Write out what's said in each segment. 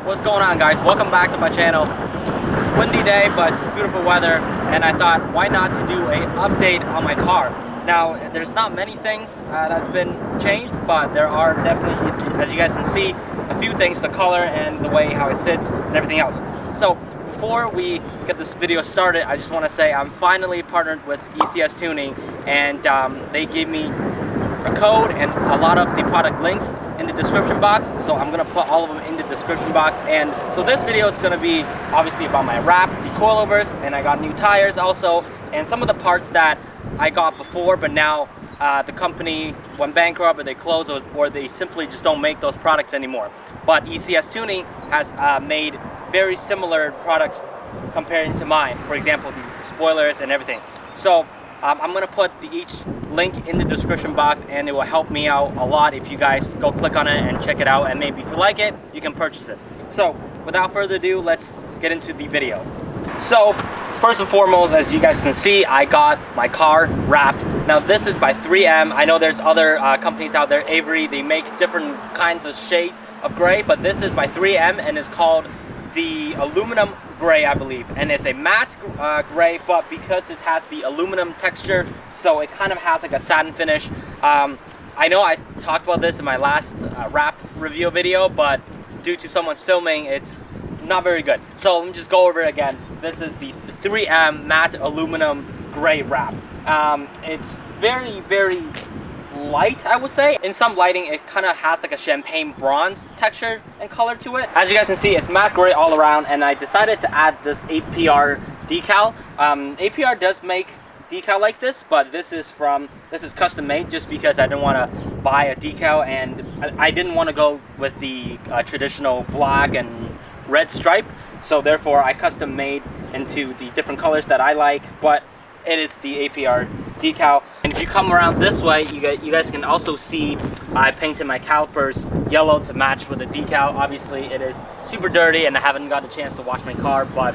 What's going on, guys? Welcome back to my channel. It's a windy day, but it's beautiful weather, and I thought, why not to do an update on my car. Now, there's not many things that's been changed, but there are definitely, as you guys can see, a few things: the color and the way how it sits and everything else. So before we get this video started, I just want to say I'm finally partnered with ECS Tuning, and they gave me a code and a lot of the product links in the description box, so I'm gonna put all of them in the description box. And so this video is gonna be obviously about my wrap, the coilovers, and I got new tires also, and some of the parts that I got before, but now the company went bankrupt, or they closed, or they simply just don't make those products anymore. But ECS Tuning has made very similar products comparing to mine. For example, the spoilers and everything. So I'm gonna put each link in the description box, and it will help me out a lot if you guys go click on it and check it out, and maybe if you like it, you can purchase it. So without further ado, let's get into the video. So first and foremost, as you guys can see, I got my car wrapped. Now this is by 3M. I know there's other companies out there, Avery, they make different kinds of shade of gray, but this is by 3M and it's called the aluminum gray, I believe, and it's a matte gray, but because it has the aluminum texture, so it kind of has like a satin finish. I know I talked about this in my last wrap review video, but due to someone's filming, it's not very good. So let me just go over it again. This is the 3M matte aluminum gray wrap. It's very, very light, I would say. In some lighting, it kind of has like a champagne bronze texture and color to it. As you guys can see, it's matte gray all around, and I decided to add this APR decal. APR does make decal like this, but this is custom made just because I didn't want to buy a decal, and I didn't want to go with the traditional black and red stripe, so therefore I custom made into the different colors that I like, but it is the APR decal. And if you come around this way, you guys can also see I painted my calipers yellow to match with the decal. Obviously it is super dirty and I haven't got a chance to wash my car, but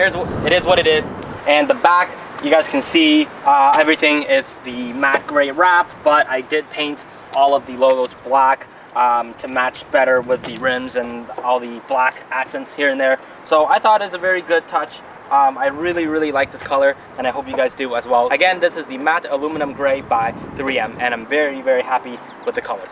it is what it is. And the back, you guys can see everything is the matte gray wrap, but I did paint all of the logos black to match better with the rims and all the black accents here and there. So I thought it was a very good touch. I really like this color, and I hope you guys do as well. Again, this is the matte aluminum gray by 3M, and I'm very happy with the color.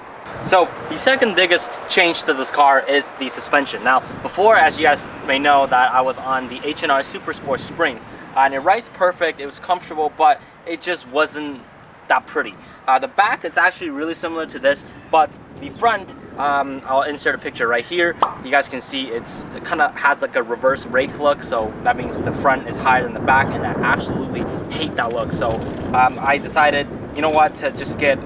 So the second biggest change to this car is the suspension. Now before, as you guys may know, that I was on the H&R Super Sport springs, and it rides perfect, it was comfortable, but it just wasn't that pretty. The back, it's actually really similar to this, but the front, I'll insert a picture right here. You guys can see it kind of has like a reverse rake look, so that means the front is higher than the back, and I absolutely hate that look. So I decided, you know what, to just get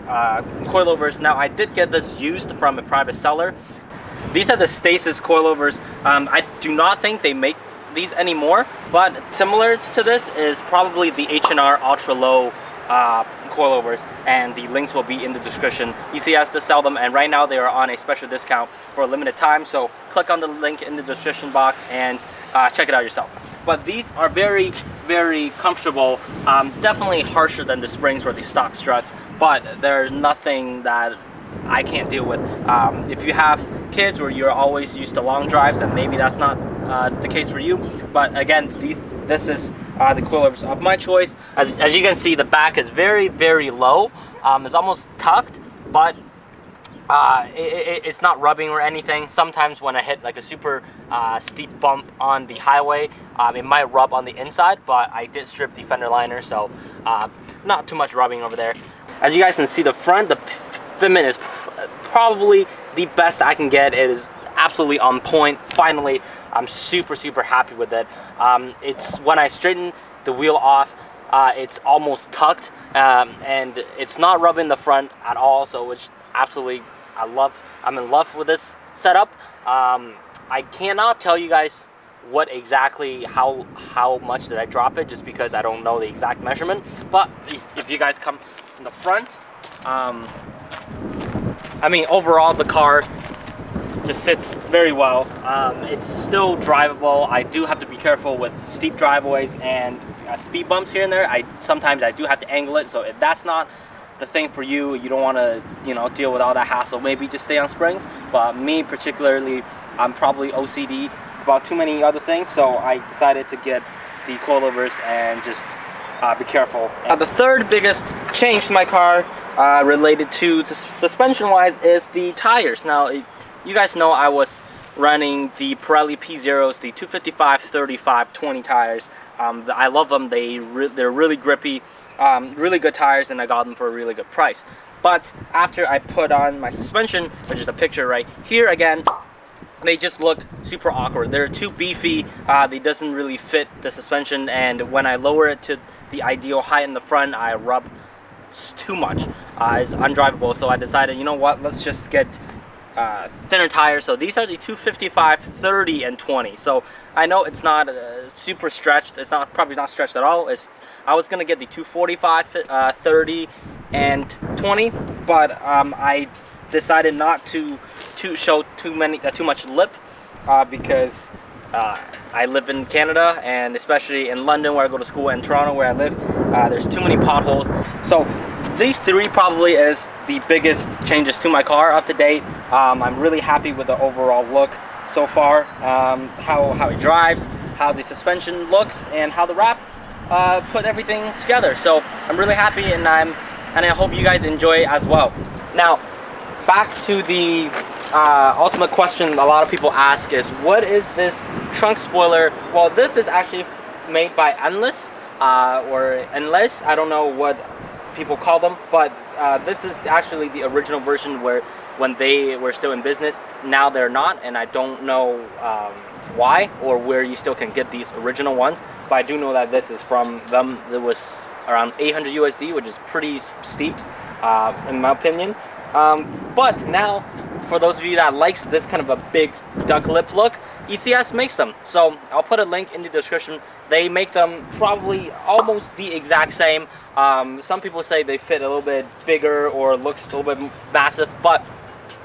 coilovers. Now I did get this used from a private seller. These are the Stasis coilovers. I do not think they make these anymore, but similar to this is probably the H&R Ultra Low coilovers, and the links will be in the description. ECS does sell them, and right now they are on a special discount for a limited time, so click on the link in the description box and check it out yourself. But these are very comfortable, definitely harsher than the springs or the stock struts, but there's nothing that I can't deal with. If you have kids or you're always used to long drives, then maybe that's not the case for you. But again, this is the coilovers of my choice. As you can see, the back is very low. It's almost tucked, but it's not rubbing or anything. Sometimes when I hit like a super steep bump on the highway, it might rub on the inside, but I did strip the fender liner, so not too much rubbing over there. As you guys can see, the front, the fitment is probably the best I can get. It is absolutely on point. Finally, I'm super happy with it. It's when I straighten the wheel off, it's almost tucked, and it's not rubbing the front at all, so which absolutely I'm in love with this setup. I cannot tell you guys what exactly how much did I drop it, just because I don't know the exact measurement. But if you guys come in the front, I mean, overall the car just sits very well. It's still drivable. I do have to be careful with steep driveways and speed bumps here and there. Sometimes I do have to angle it, so if that's not the thing for you, you don't want to, deal with all that hassle, maybe just stay on springs. But me particularly, I'm probably OCD about too many other things, so I decided to get the coilovers and just be careful. The third biggest change to my car related to suspension wise is the tires. Now you guys know I was running the Pirelli P0s, the 255, 35, 20 tires. I love them. They're really grippy, really good tires, and I got them for a really good price. But after I put on my suspension, which is a picture right here again, they just look super awkward. They're too beefy. They doesn't really fit the suspension, and when I lower it to the ideal height in the front, I rub too much. It's undrivable. So I decided, you know what? Let's just get thinner tires. So these are the 255, 30, and 20. So I know it's not super stretched. It's probably not stretched at all. I was gonna get the 245, 30, and 20, but I decided not to show too much lip because I live in Canada, and especially in London where I go to school, and Toronto where I live, there's too many potholes. So these three probably is the biggest changes to my car up to date. I'm really happy with the overall look so far, how it drives, how the suspension looks, and how the wrap put everything together. So I'm really happy, and I hope you guys enjoy as well. Now back to the ultimate question a lot of people ask is, what is this trunk spoiler? Well, this is actually made by Endless or Endless. I don't know what people call them, but this is actually the original version when they were still in business. Now they're not, and I don't know why or where you still can get these original ones, but I do know that this is from them. It was around 800 USD, which is pretty steep in my opinion. But now, for those of you that likes this kind of a big duck lip look, ECS makes them. So I'll put a link in the description. They make them probably almost the exact same. Some people say they fit a little bit bigger or looks a little bit massive, but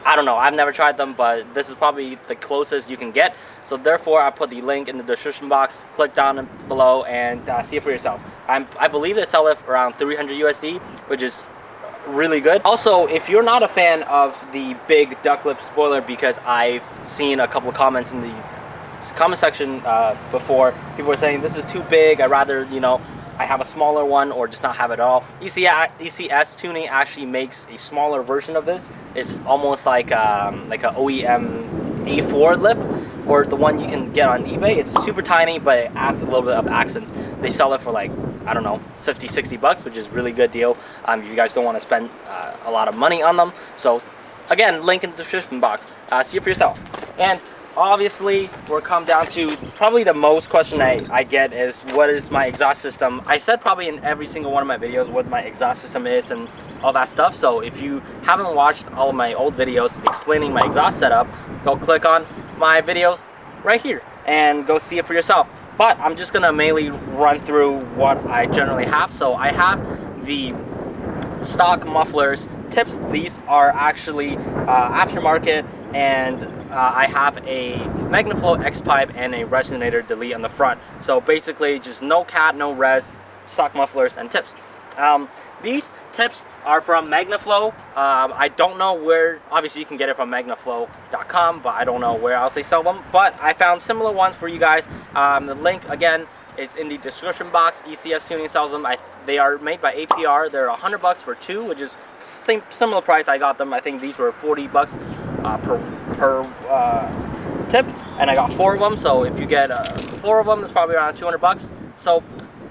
I don't know. I've never tried them, but this is probably the closest you can get. So therefore, I put the link in the description box. Click down below and see it for yourself. I believe they sell it around 300 USD, which is really good. Also, if you're not a fan of the big duck lip spoiler, because I've seen a couple of comments in the comment section before, people were saying this is too big, I'd rather, you know, I have a smaller one or just not have it at all. ECS Tuning actually makes a smaller version of this. It's almost like a OEM A4 lip, or the one you can get on eBay. It's super tiny, but it adds a little bit of accents. They sell it for like, I don't know, 50, 60 bucks, which is really good deal if you guys don't want to spend a lot of money on them. So again, link in the description box. See it for yourself. And obviously, we're come down to probably the most question I get is, what is my exhaust system? I said probably in every single one of my videos what my exhaust system is and all that stuff. So if you haven't watched all of my old videos explaining my exhaust setup, go click on my videos right here and go see it for yourself. But I'm just gonna mainly run through what I generally have. So I have the stock mufflers tips. These are actually aftermarket, and I have a MagnaFlow X pipe and a resonator delete on the front. So basically just no cat, no res, stock mufflers and tips. These tips are from MagnaFlow. I don't know where, obviously you can get it from magnaflow.com, but I don't know where else they sell them. But I found similar ones for you guys. The link again is in the description box. ECS Tuning sells them. They are made by APR. They're 100 bucks for two, which is similar price I got them. I think these were 40 bucks per tip, and I got 4 of them. So if you get 4 of them, it's probably around 200 bucks. So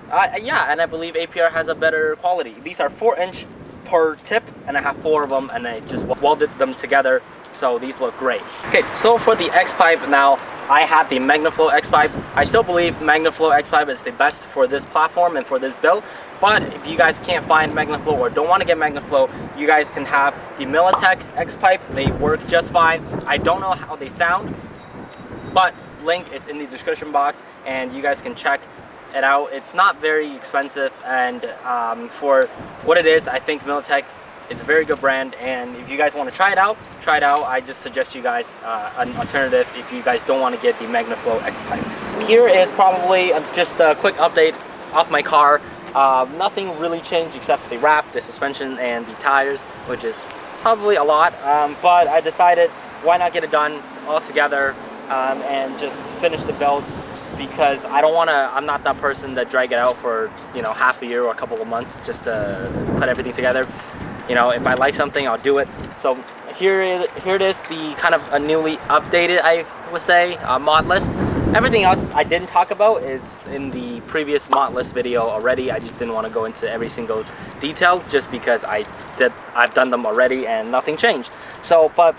yeah, and I believe APR has a better quality. These are 4-inch per tip, and I have 4 of them, and I just welded them together, so these look great. Okay, so for the X pipe now, I have the MagnaFlow X pipe. I still believe MagnaFlow X pipe is the best for this platform and for this build, but if you guys can't find MagnaFlow or don't want to get MagnaFlow, you guys can have the Militech X pipe. They work just fine. I don't know how they sound, but link is in the description box, and you guys can check it out. It's not very expensive, and for what it is, I think Militech is a very good brand, and if you guys want to try it out. I just suggest you guys an alternative if you guys don't want to get the MagnaFlow X pipe. Here is probably just a quick update of my car. Nothing really changed except for the wrap, the suspension, and the tires, which is probably a lot, but I decided why not get it done all together and just finish the build, because I don't want to, I'm not that person that drag it out for, you know, half a year or a couple of months just to put everything together. You know, if I like something, I'll do it. So here it is, the kind of a newly updated, I would say, mod list. Everything else I didn't talk about is in the previous mod list video already. I just didn't want to go into every single detail just because I've done them already and nothing changed. So, but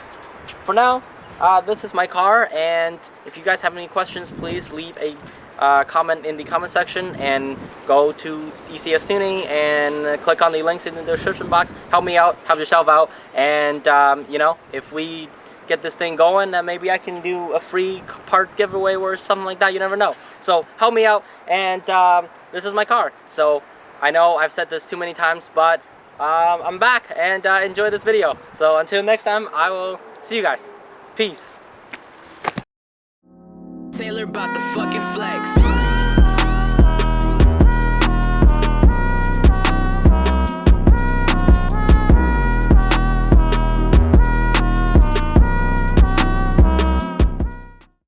for now, this is my car, and if you guys have any questions, please leave a comment in the comment section, and go to ECS Tuning and click on the links in the description box. Help me out, help yourself out, and you know, if we get this thing going, maybe I can do a free part giveaway or something like that. You never know. So help me out, and this is my car. So I know I've said this too many times, but I'm back, and enjoy this video. So until next time, I will see you guys. Peace. Taylor about the fucking flex.